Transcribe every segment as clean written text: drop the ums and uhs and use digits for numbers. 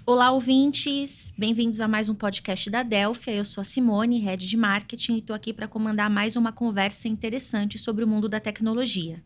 Olá, ouvintes! Bem-vindos a mais um podcast da Delphia. Eu sou a Simone, Head de Marketing, e estou aqui para comandar mais uma conversa interessante sobre o mundo da tecnologia.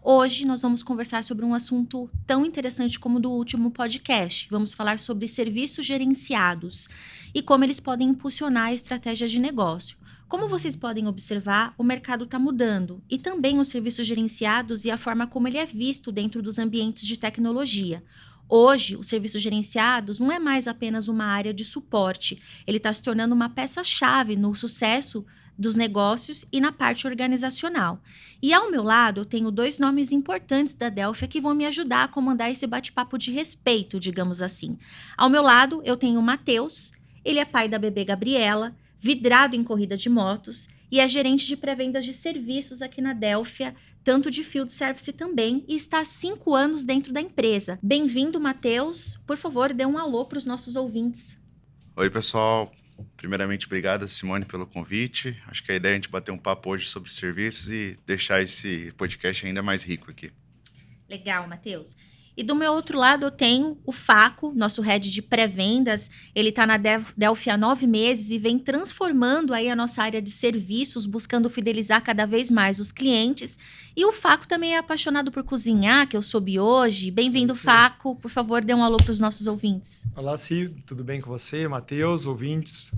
Hoje nós vamos conversar sobre um assunto tão interessante como o do último podcast. Vamos falar sobre serviços gerenciados e como eles podem impulsionar a estratégia de negócio. Como vocês podem observar, o mercado está mudando e também os serviços gerenciados e a forma como ele é visto dentro dos ambientes de tecnologia. Hoje, os serviços gerenciados não é mais apenas uma área de suporte, ele está se tornando uma peça-chave no sucesso dos negócios e na parte organizacional. E ao meu lado, eu tenho dois nomes importantes da Delphia que vão me ajudar a comandar esse bate-papo de respeito, digamos assim. Ao meu lado, eu tenho o Matheus, ele é pai da bebê Gabriela, vidrado em corrida de motos e é gerente de pré-vendas de serviços aqui na Delphia, tanto de field service também, e está há 5 anos dentro da empresa. Bem-vindo, Matheus. Por favor, dê um alô para os nossos ouvintes. Oi, pessoal. Primeiramente, obrigado, Simone, pelo convite. Acho que a ideia é a gente bater um papo hoje sobre serviços e deixar esse podcast ainda mais rico aqui. Legal, Matheus. E do meu outro lado eu tenho o Faco, nosso head de pré-vendas. Ele está na Delphia há 9 meses e vem transformando aí a nossa área de serviços, buscando fidelizar cada vez mais os clientes. E o Faco também é apaixonado por cozinhar, que eu soube hoje. Bem-vindo, Faco. Por favor, dê um alô para os nossos ouvintes. Olá, Si. Tudo bem com você? Matheus, ouvintes.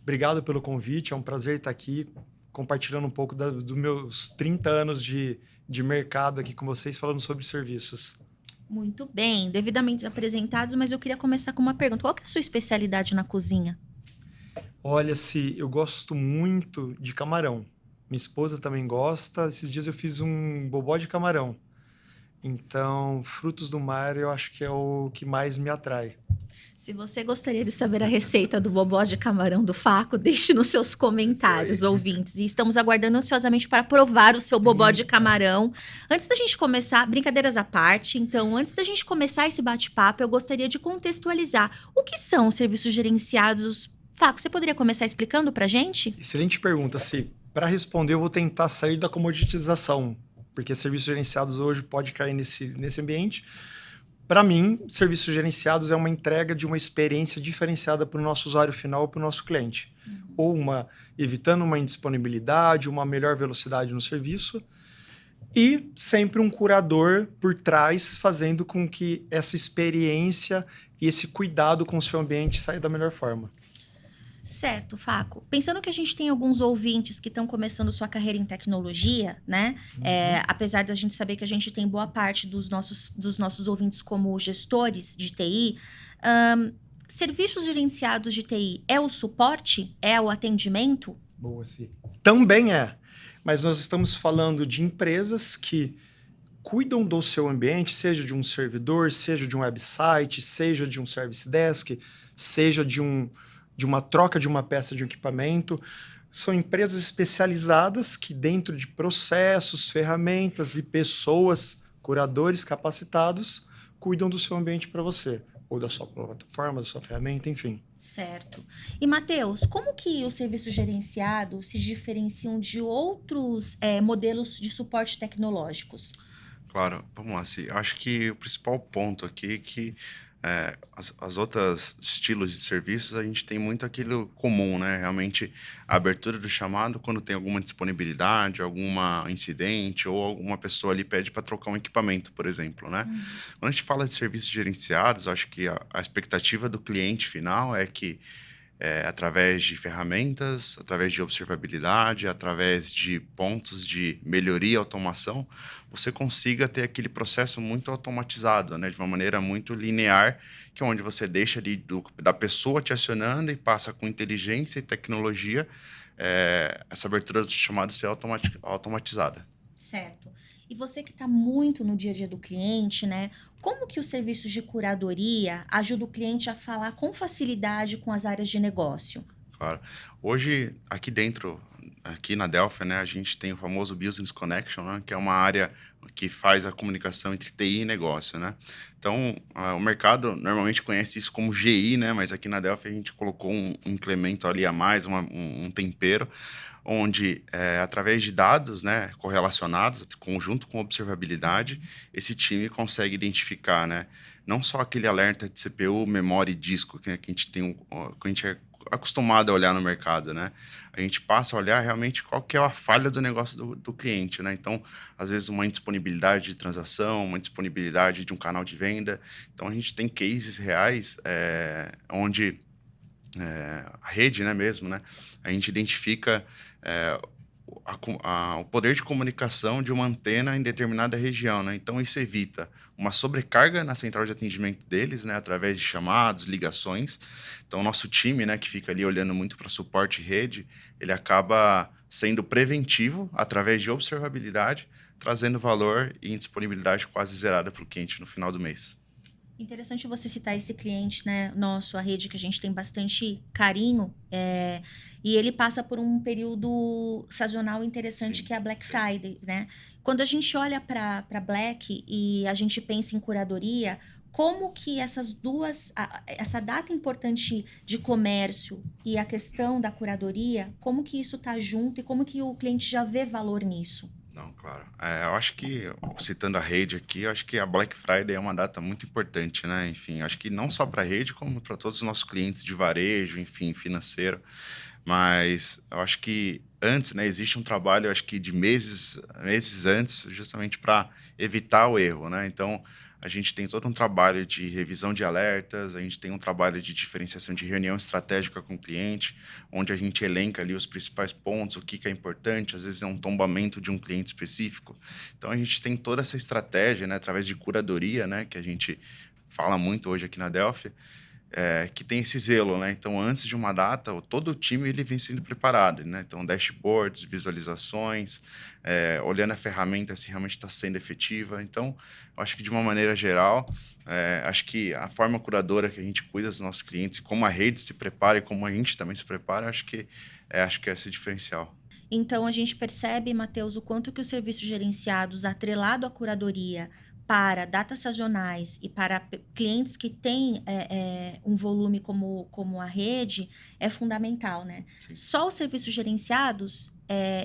Obrigado pelo convite. É um prazer estar aqui compartilhando um pouco dos meus 30 anos de mercado aqui com vocês, falando sobre serviços. Muito bem, devidamente apresentados, mas eu queria começar com uma pergunta. Qual que é a sua especialidade na cozinha? Olha, Si, eu gosto muito de camarão. Minha esposa também gosta. Esses dias eu fiz um bobó de camarão. Então, frutos do mar eu acho que é o que mais me atrai. Se você gostaria de saber a receita do bobó de camarão do Faco, deixe nos seus comentários, ouvintes. E estamos aguardando ansiosamente para provar o seu bobó de camarão. Antes da gente começar, brincadeiras à parte, então, antes da gente começar esse bate-papo, eu gostaria de contextualizar o que são os serviços gerenciados. Faco, você poderia começar explicando para a gente? Excelente pergunta, Si. Para responder, eu vou tentar sair da comoditização, porque serviços gerenciados hoje pode cair nesse ambiente. Para mim, serviços gerenciados é uma entrega de uma experiência diferenciada para o nosso usuário final, para o nosso cliente. Ou evitando uma indisponibilidade, uma melhor velocidade no serviço. E sempre um curador por trás, fazendo com que essa experiência e esse cuidado com o seu ambiente saia da melhor forma. Certo, Faco. Pensando que a gente tem alguns ouvintes que estão começando sua carreira em tecnologia, né? Apesar da gente saber que a gente tem boa parte dos nossos ouvintes como gestores de TI, serviços gerenciados de TI é o suporte? É o atendimento? Boa, sim. Também é. Mas nós estamos falando de empresas que cuidam do seu ambiente, seja de um servidor, seja de um website, seja de um service desk, seja de uma troca de uma peça de um equipamento. São empresas especializadas que, dentro de processos, ferramentas e pessoas, curadores capacitados, cuidam do seu ambiente para você, ou da sua plataforma, da sua ferramenta, enfim. Certo. E, Matheus, como que os serviços gerenciados se diferenciam de outros modelos de suporte tecnológicos? Claro, vamos lá, Ci. Acho que o principal ponto aqui é que as outras estilos de serviços, a gente tem muito aquilo comum, né? Realmente, a abertura do chamado quando tem alguma disponibilidade, alguma incidente ou alguma pessoa ali pede para trocar um equipamento, por exemplo, né? Quando a gente fala de serviços gerenciados, acho que a expectativa do cliente final é que através de ferramentas, através de observabilidade, através de pontos de melhoria e automação, você consiga ter aquele processo muito automatizado, né? De uma maneira muito linear, que é onde você deixa ali da pessoa te acionando e passa com inteligência e tecnologia essa abertura dos chamados ser automatizada. Certo. E você que está muito no dia a dia do cliente, né? Como que os serviços de curadoria ajudam o cliente a falar com facilidade com as áreas de negócio? Claro. Hoje, aqui dentro aqui na Delphi, né, a gente tem o famoso Business Connection, né, que é uma área que faz a comunicação entre TI e negócio, né? Então, o mercado normalmente conhece isso como GI, né? Mas aqui na Delphi a gente colocou um incremento ali a mais, um tempero, onde, através de dados, né, correlacionados, conjunto com observabilidade, esse time consegue identificar, né, não só aquele alerta de CPU, memória e disco que a gente tem, que a gente é acostumado a olhar no mercado, né? A gente passa a olhar realmente qual que é a falha do negócio do cliente, né? Então, às vezes, uma indisponibilidade de transação, uma indisponibilidade de um canal de venda. Então, a gente tem cases reais onde a rede, né, mesmo, né? A gente identifica o poder de comunicação de uma antena em determinada região, né? Então, isso evita uma sobrecarga na central de atendimento deles, né? Através de chamados, ligações. Então, o nosso time, né, que fica ali olhando muito para suporte e rede, ele acaba sendo preventivo através de observabilidade, trazendo valor e disponibilidade quase zerada para o cliente no final do mês. Interessante você citar esse cliente, né, nosso, a rede que a gente tem bastante carinho, e ele passa por um período sazonal interessante, Sim, que é a Black sim. Friday, né? Quando a gente olha para Black e a gente pensa em curadoria, como que essa data importante de comércio e a questão da curadoria, como que isso tá junto e como que o cliente já vê valor nisso? Não, claro. Eu acho que, citando a rede aqui, eu acho que a Black Friday é uma data muito importante, né? Enfim, acho que não só para a rede, como para todos os nossos clientes de varejo, enfim, financeiro. Mas eu acho que antes, né, existe um trabalho, eu acho que de meses antes, justamente para evitar o erro, né? Então, a gente tem todo um trabalho de revisão de alertas, a gente tem um trabalho de diferenciação de reunião estratégica com o cliente, onde a gente elenca ali os principais pontos, o que é importante, às vezes é um tombamento de um cliente específico. Então, a gente tem toda essa estratégia, né, através de curadoria, né, que a gente fala muito hoje aqui na Delphi, que tem esse zelo, né? Então, antes de uma data, todo o time ele vem sendo preparado, né? Então, dashboards, visualizações, olhando a ferramenta se realmente está sendo efetiva. Então, eu acho que de uma maneira geral, acho que a forma curadora que a gente cuida dos nossos clientes, como a rede se prepara e como a gente também se prepara, acho que é esse diferencial. Então, a gente percebe, Matheus, o quanto que os serviços gerenciados, atrelado à curadoria para datas sazonais e para clientes que têm um volume como a rede, é fundamental, né? Sim. Só os serviços gerenciados,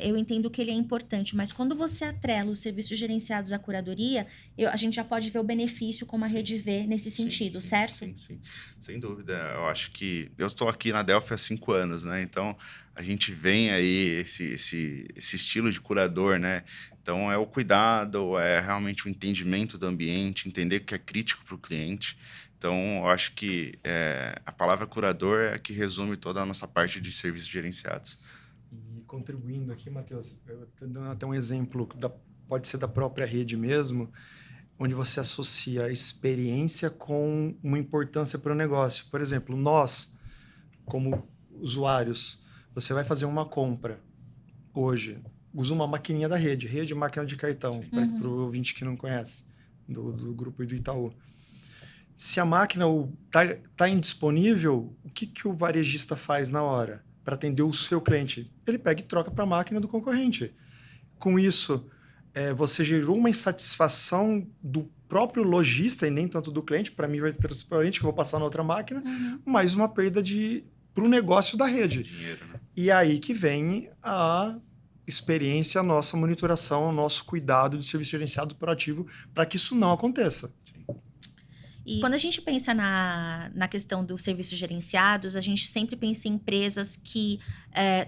eu entendo que ele é importante, mas quando você atrela os serviços gerenciados à curadoria, a gente já pode ver o benefício como a rede vê nesse sentido, certo? Sim, sem dúvida. Eu acho que eu estou aqui na Delphi há 5 anos, né? Então, a gente vem aí esse estilo de curador, né? Então, é o cuidado, é realmente o entendimento do ambiente, entender o que é crítico para o cliente. Então, eu acho que a palavra curador é a que resume toda a nossa parte de serviços gerenciados. E contribuindo aqui, Matheus, eu estou dando até um exemplo, pode ser da própria rede mesmo, onde você associa a experiência com uma importância para o negócio. Por exemplo, nós, como usuários, você vai fazer uma compra hoje, usa uma maquininha da rede máquina de cartão, para o ouvinte que não conhece, do grupo do Itaú. Se a máquina está indisponível, o que o varejista faz na hora para atender o seu cliente? Ele pega e troca para a máquina do concorrente. Com isso, você gerou uma insatisfação do próprio lojista e nem tanto do cliente. Para mim vai ser transparente que eu vou passar na outra máquina, mas uma perda para o negócio da rede. Dinheiro, né? E aí que vem a experiência, a nossa monitoração, o nosso cuidado de serviço gerenciado proativo para que isso não aconteça. Sim. E quando a gente pensa na questão dos serviços gerenciados, a gente sempre pensa em empresas que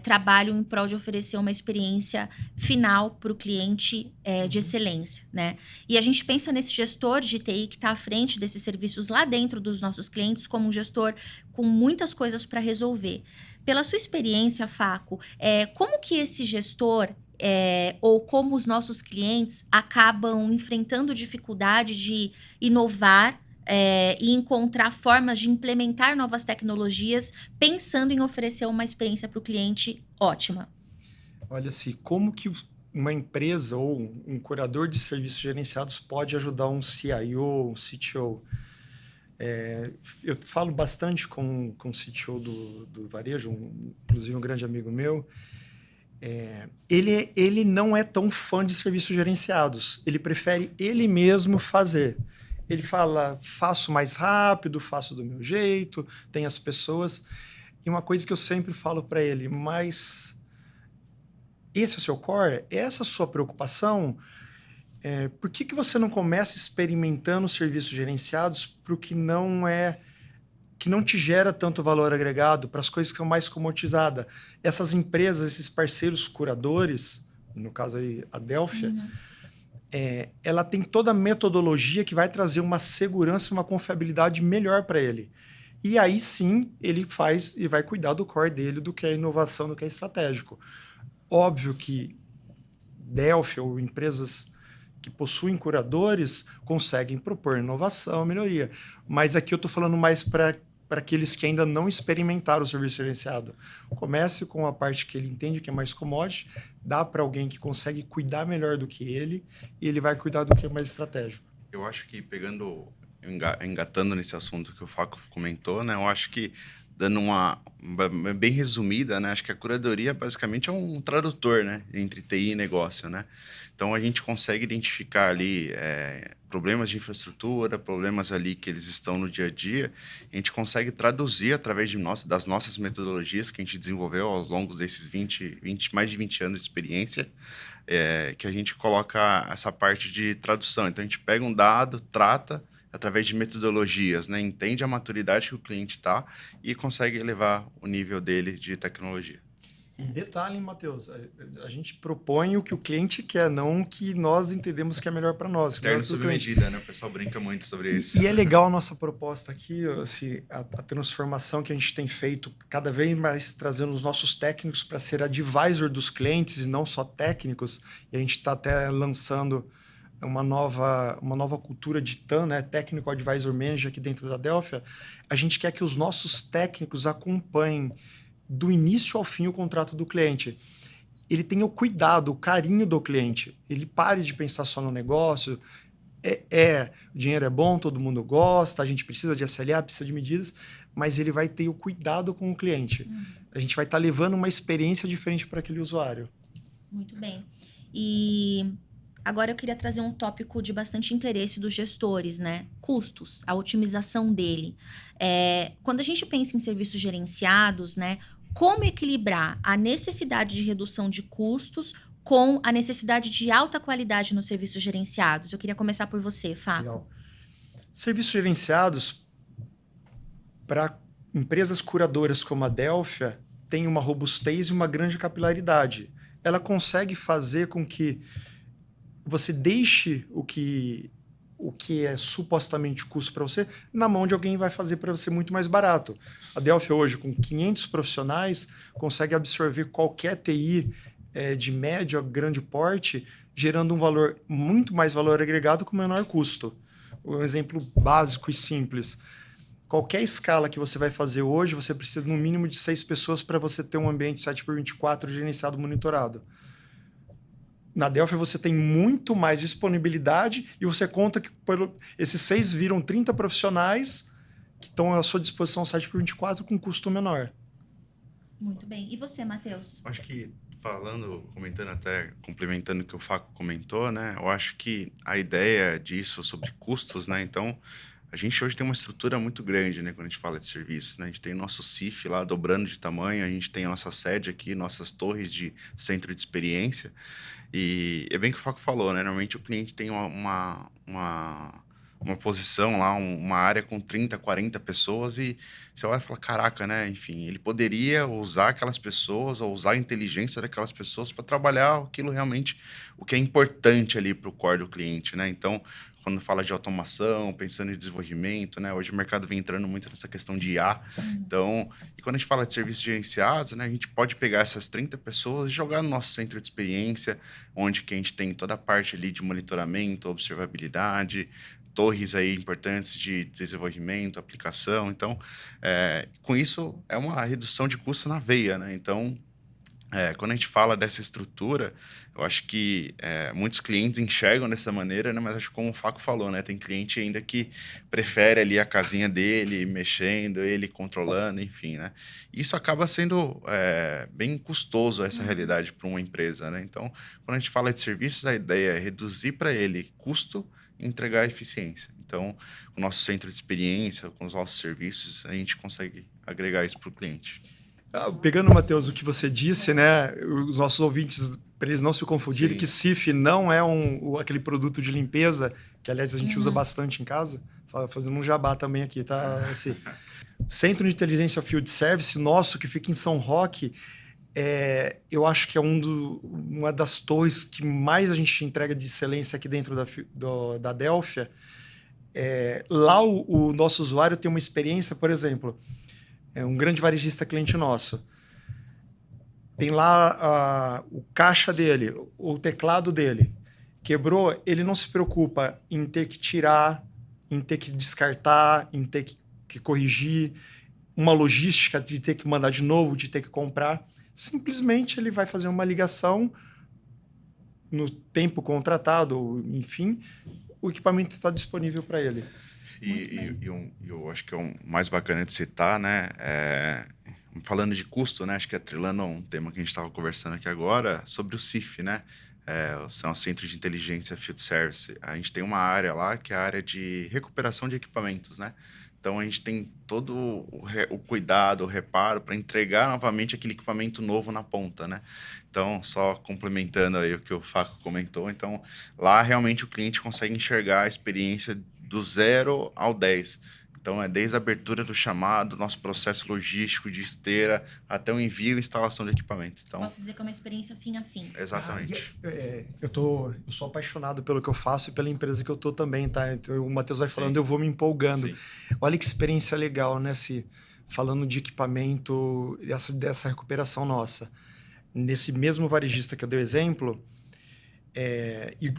trabalham em prol de oferecer uma experiência final para o cliente de excelência, né? E a gente pensa nesse gestor de TI que está à frente desses serviços lá dentro dos nossos clientes como um gestor com muitas coisas para resolver. Pela sua experiência, Faco, como que esse gestor ou como os nossos clientes acabam enfrentando dificuldade de inovar e encontrar formas de implementar novas tecnologias, pensando em oferecer uma experiência para o cliente ótima? Olha assim, como que uma empresa ou um curador de serviços gerenciados pode ajudar um CIO, um CTO? Eu falo bastante com o CTO do varejo, inclusive um grande amigo meu, Ele não é tão fã de serviços gerenciados. Ele prefere ele mesmo fazer. Ele fala, faço mais rápido, faço do meu jeito, tem as pessoas. E uma coisa que eu sempre falo para ele, mas esse é o seu core? Essa é a sua preocupação? Por que você não começa experimentando serviços gerenciados para o que não te gera tanto valor agregado, para as coisas que são mais commodizadas? Essas empresas, esses parceiros curadores, no caso aí a Delphia, ela tem toda a metodologia que vai trazer uma segurança e uma confiabilidade melhor para ele. E aí sim ele faz e vai cuidar do core dele, do que é inovação, do que é estratégico. Óbvio que Delphia ou empresas que possuem curadores conseguem propor inovação, melhoria. Mas aqui eu estou falando mais para aqueles que ainda não experimentaram o serviço gerenciado. Comece com a parte que ele entende que é mais commodity, dá para alguém que consegue cuidar melhor do que ele, e ele vai cuidar do que é mais estratégico. Eu acho que engatando nesse assunto que o Faco comentou, né? Eu acho que dando uma bem resumida, né? Acho que a curadoria basicamente é um tradutor, né? Entre TI e negócio, né? Então a gente consegue identificar ali problemas de infraestrutura, problemas ali que eles estão no dia a dia. A gente consegue traduzir através das nossas metodologias que a gente desenvolveu ao longo desses mais de 20 anos de experiência, que a gente coloca essa parte de tradução. Então a gente pega um dado, trata através de metodologias, né? Entende a maturidade que o cliente está e consegue elevar o nível dele de tecnologia. E detalhe, Matheus, a gente propõe o que o cliente quer, não o que nós entendemos que é melhor para nós. Terno sob medida, né? O pessoal brinca muito sobre isso. E é legal a nossa proposta aqui, assim, a transformação que a gente tem feito, cada vez mais trazendo os nossos técnicos para ser advisor dos clientes e não só técnicos. E a gente está até lançando uma nova cultura de TAM, né? Technical Advisor Manager aqui dentro da Delphia. A gente quer que os nossos técnicos acompanhem do início ao fim o contrato do cliente. Ele tenha o cuidado, o carinho do cliente. Ele pare de pensar só no negócio. O dinheiro é bom, todo mundo gosta, a gente precisa de SLA, precisa de medidas, mas ele vai ter o cuidado com o cliente. A gente vai estar levando uma experiência diferente para aquele usuário. Muito bem. E agora eu queria trazer um tópico de bastante interesse dos gestores, né? Custos, a otimização dele. Quando a gente pensa em serviços gerenciados, né? Como equilibrar a necessidade de redução de custos com a necessidade de alta qualidade nos serviços gerenciados? Eu queria começar por você, Faco. Legal. Serviços gerenciados, para empresas curadoras como a Delphia, tem uma robustez e uma grande capilaridade. Ela consegue fazer com que você deixe o que é supostamente custo para você na mão de alguém que vai fazer para você muito mais barato. A Delphia hoje, com 500 profissionais, consegue absorver qualquer TI de médio a grande porte, gerando muito mais valor agregado com menor custo. Um exemplo básico e simples. Qualquer escala que você vai fazer hoje, você precisa no mínimo de 6 pessoas para você ter um ambiente 7x24 gerenciado, monitorado. Na Delphia você tem muito mais disponibilidade e você conta que esses 6 viram 30 profissionais que estão à sua disposição 7x24 com custo menor. Muito bem. E você, Matheus? Acho que complementando o que o Faco comentou, né? Eu acho que a ideia disso sobre custos, né? Então, a gente hoje tem uma estrutura muito grande, né? Quando a gente fala de serviços, né? A gente tem o nosso CIF lá dobrando de tamanho, a gente tem a nossa sede aqui, nossas torres de centro de experiência. E é bem que o Faco falou, né? Normalmente o cliente tem uma posição lá, uma área com 30, 40 pessoas e você vai falar, caraca, né? Enfim, ele poderia usar aquelas pessoas ou usar a inteligência daquelas pessoas para trabalhar aquilo realmente, o que é importante ali para o core do cliente, né? Então, quando fala de automação, pensando em desenvolvimento, né? Hoje o mercado vem entrando muito nessa questão de IA. Então, e quando a gente fala de serviços gerenciados, né? A gente pode pegar essas 30 pessoas e jogar no nosso centro de experiência, onde que a gente tem toda a parte ali de monitoramento, observabilidade, torres aí importantes de desenvolvimento, aplicação. Então, com isso, é uma redução de custo na veia, né? Então, Quando a gente fala dessa estrutura, eu acho que muitos clientes enxergam dessa maneira, né? Mas acho que como o Faco falou, né? Tem cliente ainda que prefere ali a casinha dele, mexendo, ele controlando, enfim, né? Isso acaba sendo bem custoso essa realidade para uma empresa, né? Então, quando a gente fala de serviços, a ideia é reduzir para ele custo e entregar eficiência. Então, com o nosso centro de experiência, com os nossos serviços, a gente consegue agregar isso para o cliente. Pegando, Matheus, o que você disse, né? Os nossos ouvintes, para eles não se confundirem, Sim. que CIF não é aquele produto de limpeza, que aliás a gente usa bastante em casa. Fazendo um jabá também aqui, tá? Esse Centro de Inteligência Field Service nosso, que fica em São Roque, eu acho que é uma das torres que mais a gente entrega de excelência aqui dentro da Adelphia. Lá o nosso usuário tem uma experiência, por exemplo, um grande varejista cliente nosso. Tem lá o caixa dele, o teclado dele. Quebrou, ele não se preocupa em ter que tirar, em ter que descartar, em ter que corrigir, uma logística de ter que mandar de novo, de ter que comprar. Simplesmente ele vai fazer uma ligação no tempo contratado, enfim, o equipamento está disponível para ele. E eu acho que é o mais bacana de citar, né? Falando de custo, né? Acho que atrelando a um tema que a gente estava conversando aqui agora, sobre o CIF, né? São os Centros de Inteligência Field Service. A gente tem uma área lá que é a área de recuperação de equipamentos, né? Então, a gente tem todo o cuidado, o reparo para entregar novamente aquele equipamento novo na ponta, né? Então, só complementando aí o que o Faco comentou, então, lá realmente o cliente consegue enxergar a experiência do 0 ao 10. Então, desde a abertura do chamado, nosso processo logístico de esteira, até o envio e instalação de equipamento. Então, Posso dizer que é uma experiência fim a fim. Exatamente. Eu sou apaixonado pelo que eu faço e pela empresa que eu tô também, tá? Então, o Matheus vai falando, eu vou me empolgando. Sim. Olha que experiência legal, né? Falando de equipamento, dessa recuperação nossa. Nesse mesmo varejista que eu dei exemplo, e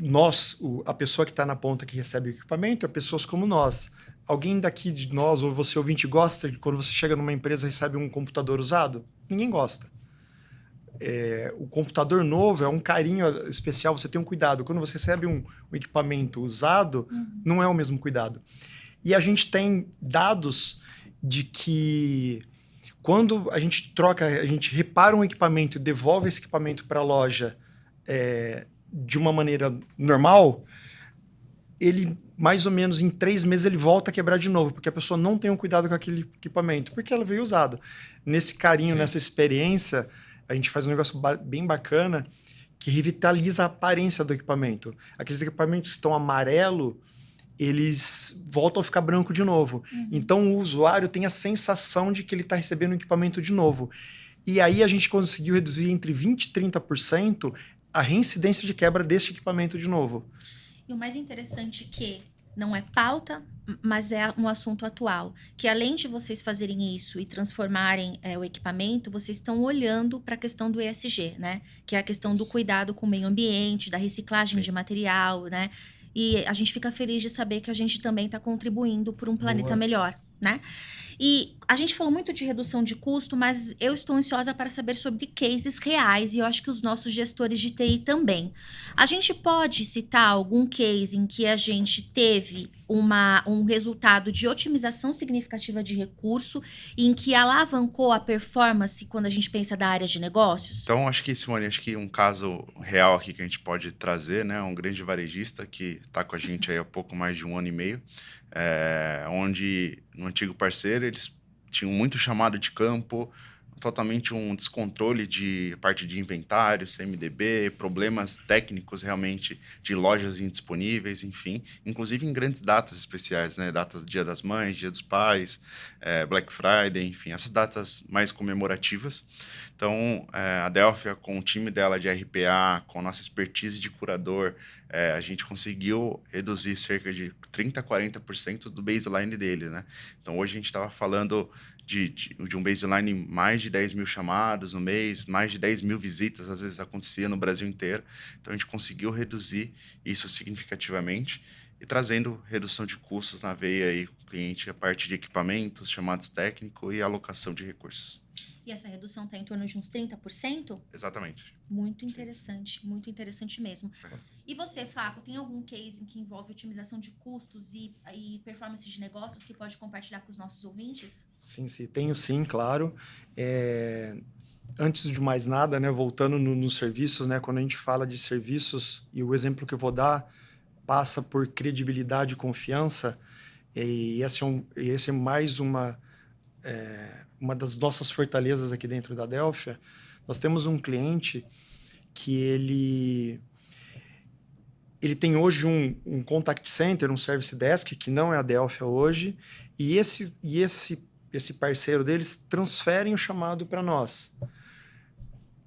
a pessoa que está na ponta que recebe o equipamento, é pessoas como nós. Alguém daqui de nós, ou você ouvinte, gosta de quando você chega numa empresa e recebe um computador usado? Ninguém gosta. O computador novo é um carinho especial, você tem um cuidado. Quando você recebe um equipamento usado, não é o mesmo cuidado. E a gente tem dados de que quando a gente repara um equipamento e devolve esse equipamento para a loja de uma maneira normal, ele, mais ou menos em 3 meses, ele volta a quebrar de novo, porque a pessoa não tem um cuidado com aquele equipamento, porque ela veio usado. Nesse carinho, nessa experiência, a gente faz um negócio bem bacana que revitaliza a aparência do equipamento. Aqueles equipamentos que estão amarelo, eles voltam a ficar branco de novo. Então, o usuário tem a sensação de que ele está recebendo um equipamento de novo. E aí a gente conseguiu reduzir entre 20% e 30% a reincidência de quebra deste equipamento de novo. E o mais interessante que não é pauta, mas é um assunto atual. Que além de vocês fazerem isso e transformarem o equipamento, vocês estão olhando para a questão do ESG, né? Que é a questão do cuidado com o meio ambiente, da reciclagem de material, né? E a gente fica feliz de saber que a gente também está contribuindo por um planeta melhor, né? E a gente falou muito de redução de custo, mas eu estou ansiosa para saber sobre cases reais e eu acho que os nossos gestores de TI também. A gente pode citar algum case em que a gente teve um resultado de otimização significativa de recurso e em que alavancou a performance quando a gente pensa da área de negócios? Então, Simone, acho que um caso real aqui que a gente pode trazer, né? Um grande varejista que está com a gente aí há pouco mais de 1 ano e meio, onde no antigo parceiro eles tinham muito chamado de campo, totalmente um descontrole de parte de inventário, CMDB, problemas técnicos realmente de lojas indisponíveis, enfim, inclusive em grandes datas especiais, né? Datas Dia das Mães, Dia dos Pais, Black Friday, enfim, essas datas mais comemorativas. Então, a Adelphia, com o time dela de RPA, com a nossa expertise de curador, a gente conseguiu reduzir cerca de 30% a 40% do baseline dele, né? Então, hoje a gente estava falando de um baseline mais de 10 mil chamados no mês, mais de 10 mil visitas, às vezes acontecia no Brasil inteiro. Então, a gente conseguiu reduzir isso significativamente e trazendo redução de custos na veia aí com o cliente, a parte de equipamentos, chamados técnicos e alocação de recursos. E essa redução está em torno de uns 30%? Exatamente. Muito interessante mesmo. E você, Faco, tem algum case que envolve otimização de custos e performance de negócios que pode compartilhar com os nossos ouvintes? Sim, tenho sim, claro. Antes de mais nada, né, voltando nos serviços, né, quando a gente fala de serviços, e o exemplo que eu vou dar passa por credibilidade e confiança, e esse é mais uma das nossas fortalezas aqui dentro da Delphia. Nós temos um cliente que ele tem hoje um contact center, um service desk, que não é a Delphia hoje, e esse parceiro deles transferem o chamado para nós.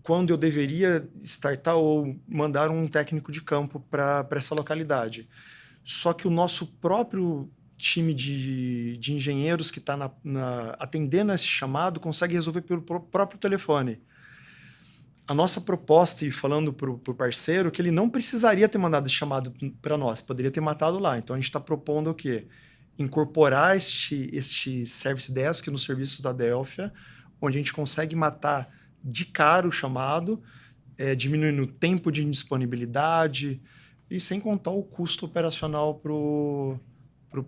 Quando eu deveria startar ou mandar um técnico de campo para essa localidade. Só que o nosso próprio time de engenheiros que está atendendo a esse chamado consegue resolver pelo próprio telefone. A nossa proposta, e falando para o parceiro, que ele não precisaria ter mandado esse chamado para nós, poderia ter matado lá. Então, a gente está propondo o quê? Incorporar este Service Desk no serviço da Delphia, onde a gente consegue matar de cara o chamado, diminuindo o tempo de indisponibilidade e sem contar o custo operacional para o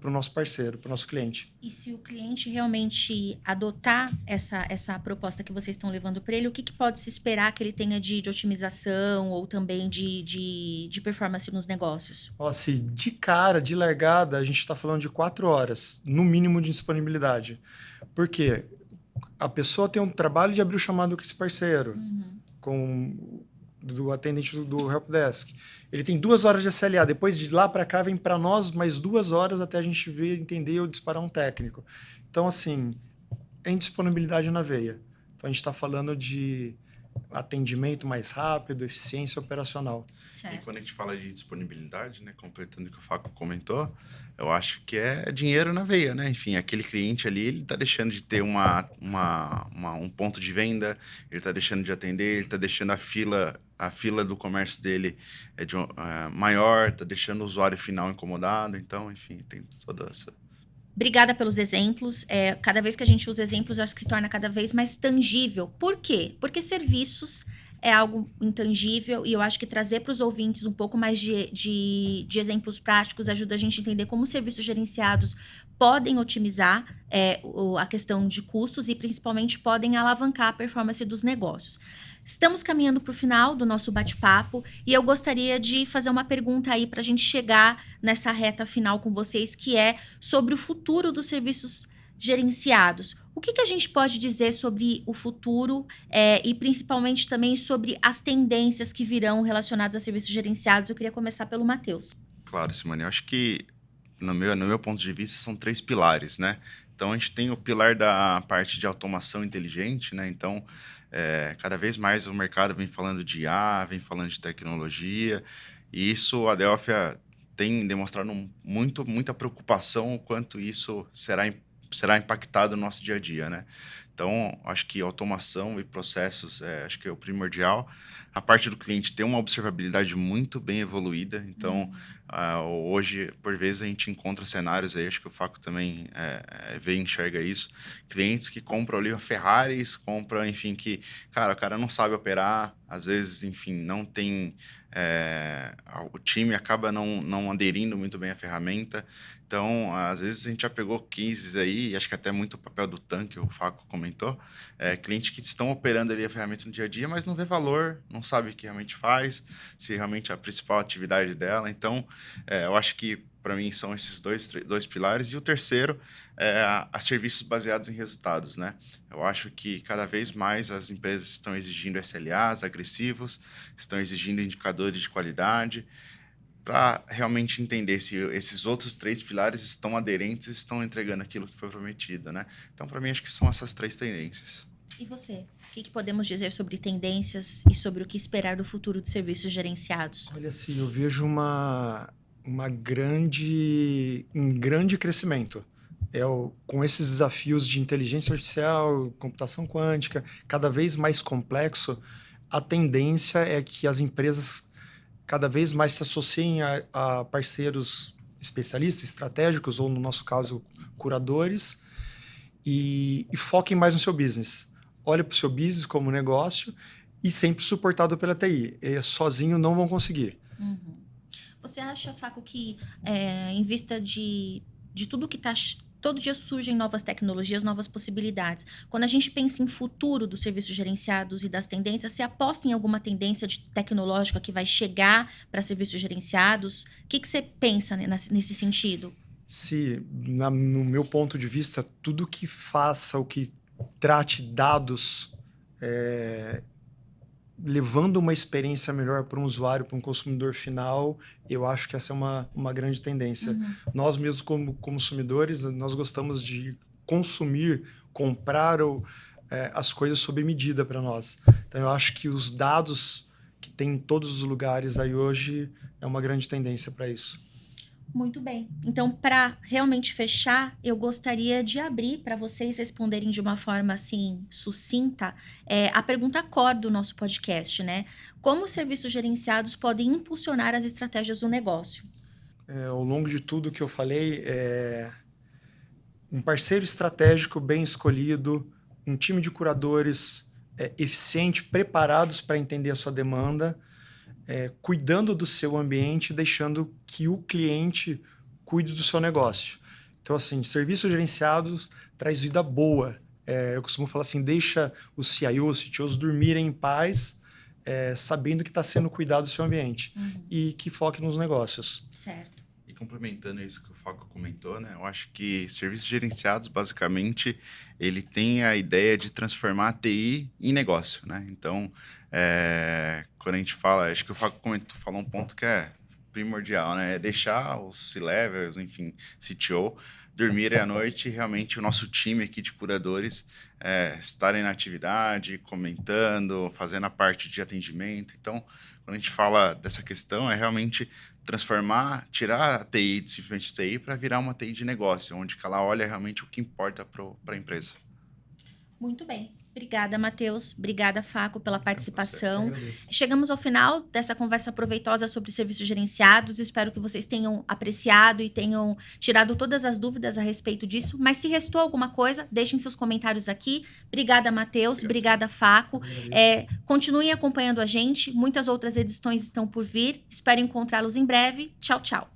nosso parceiro, para o nosso cliente. E se o cliente realmente adotar essa proposta que vocês estão levando para ele, o que pode se esperar que ele tenha de otimização ou também de performance nos negócios? Se de cara, de largada, a gente está falando de 4 horas, no mínimo, de disponibilidade. Por quê? A pessoa tem um trabalho de abrir o chamado com esse parceiro, do atendente do helpdesk. Ele tem 2 horas de SLA. Depois de lá para cá, vem para nós mais 2 horas até a gente ver, entender ou disparar um técnico. Então, assim, é indisponibilidade na veia. Então, a gente está falando de atendimento mais rápido, eficiência operacional. Certo. E quando a gente fala de disponibilidade, né, completando o que o Faco comentou, eu acho que é dinheiro na veia, né? Enfim, aquele cliente ali, ele está deixando de ter um ponto de venda, ele está deixando de atender, ele está deixando a fila do comércio dele maior, está deixando o usuário final incomodado. Então, enfim, tem toda essa... Obrigada pelos exemplos. Cada vez que a gente usa exemplos, eu acho que se torna cada vez mais tangível. Por quê? Porque serviços é algo intangível e eu acho que trazer para os ouvintes um pouco mais de exemplos práticos ajuda a gente a entender como os serviços gerenciados podem otimizar a questão de custos e principalmente podem alavancar a performance dos negócios. Estamos caminhando para o final do nosso bate-papo e eu gostaria de fazer uma pergunta aí para a gente chegar nessa reta final com vocês, que é sobre o futuro dos serviços gerenciados. O que a gente pode dizer sobre o futuro e principalmente também sobre as tendências que virão relacionadas a serviços gerenciados? Eu queria começar pelo Matheus. Claro, Simone. Eu acho que, no meu ponto de vista, são 3 pilares, né? Então, a gente tem o pilar da parte de automação inteligente, né? Então, cada vez mais o mercado vem falando de IA, vem falando de tecnologia, e isso a Delphia tem demonstrado muita preocupação o quanto isso será impactado no nosso dia a dia, né? Então, acho que automação e processos acho que é o primordial. A parte do cliente tem uma observabilidade muito bem evoluída. Então, hoje, por vezes, a gente encontra cenários aí, acho que o Faco também vê e enxerga isso. Clientes que compram ali Ferraris, compram, enfim, que, cara, o cara não sabe operar, às vezes, enfim, não tem... o time acaba não aderindo muito bem à ferramenta. Então, às vezes a gente já pegou cases aí, acho que até muito o papel do tanque, o Faco comentou, clientes que estão operando ali a ferramenta no dia a dia, mas não vê valor, não sabe o que realmente faz, se realmente é a principal atividade dela. Então, eu acho que, para mim, são esses dois pilares. E o terceiro é a serviços baseados em resultados, né? Eu acho que cada vez mais as empresas estão exigindo SLAs agressivos, estão exigindo indicadores de qualidade, para realmente entender se esses outros 3 pilares estão aderentes, estão entregando aquilo que foi prometido, né? Então, para mim, acho que são essas 3 tendências. E você? O que podemos dizer sobre tendências e sobre o que esperar do futuro de serviços gerenciados? Olha, assim, eu vejo um grande crescimento. Com esses desafios de inteligência artificial, computação quântica, cada vez mais complexo, a tendência é que as empresas cada vez mais se associem a parceiros especialistas, estratégicos, ou no nosso caso, curadores, e foquem mais no seu business. olha para o seu business como negócio e sempre suportado pela TI. Sozinho não vão conseguir. Uhum. Você acha, Faco, que em vista de tudo que está... Todo dia surgem novas tecnologias, novas possibilidades. Quando a gente pensa em futuro dos serviços gerenciados e das tendências, você aposta em alguma tendência tecnológica que vai chegar para serviços gerenciados? O que você pensa nesse sentido? Se, no meu ponto de vista, tudo que faça, o que trate dados, levando uma experiência melhor para um usuário, para um consumidor final, eu acho que essa é uma grande tendência. Uhum. Nós mesmos, como consumidores, nós gostamos de consumir, comprar as coisas sob medida para nós. Então, eu acho que os dados que tem em todos os lugares aí hoje é uma grande tendência para isso. Muito bem. Então, para realmente fechar, eu gostaria de abrir para vocês responderem de uma forma assim sucinta a pergunta core do nosso podcast, né? Como os serviços gerenciados podem impulsionar as estratégias do negócio? Ao longo de tudo que eu falei, um parceiro estratégico bem escolhido, um time de curadores eficiente, preparados para entender a sua demanda, cuidando do seu ambiente, deixando que o cliente cuide do seu negócio. Então, assim, serviços gerenciados traz vida boa. Eu costumo falar assim, deixa os CIOs, CTOs dormirem em paz, sabendo que está sendo cuidado do seu ambiente. Uhum. E que foque nos negócios. Certo. E complementando isso que o Faco comentou, né? Eu acho que serviços gerenciados, basicamente, ele tem a ideia de transformar a TI em negócio, né? Então, quando a gente fala... Acho que o Faco falou um ponto que é primordial, né? É deixar os C-levels, enfim, CTO, dormirem à noite e realmente o nosso time aqui de curadores estarem na atividade, comentando, fazendo a parte de atendimento. Então, quando a gente fala dessa questão, é realmente transformar, tirar a TI, simplesmente TI, para virar uma TI de negócio, onde ela olha realmente o que importa para a empresa. Muito bem. Obrigada, Matheus. Obrigada, Faco, pela participação. Agradeço. Chegamos ao final dessa conversa proveitosa sobre serviços gerenciados. Espero que vocês tenham apreciado e tenham tirado todas as dúvidas a respeito disso. Mas se restou alguma coisa, deixem seus comentários aqui. Obrigada, Matheus. Obrigada, Faco. Continuem acompanhando a gente. Muitas outras edições estão por vir. Espero encontrá-los em breve. Tchau, tchau.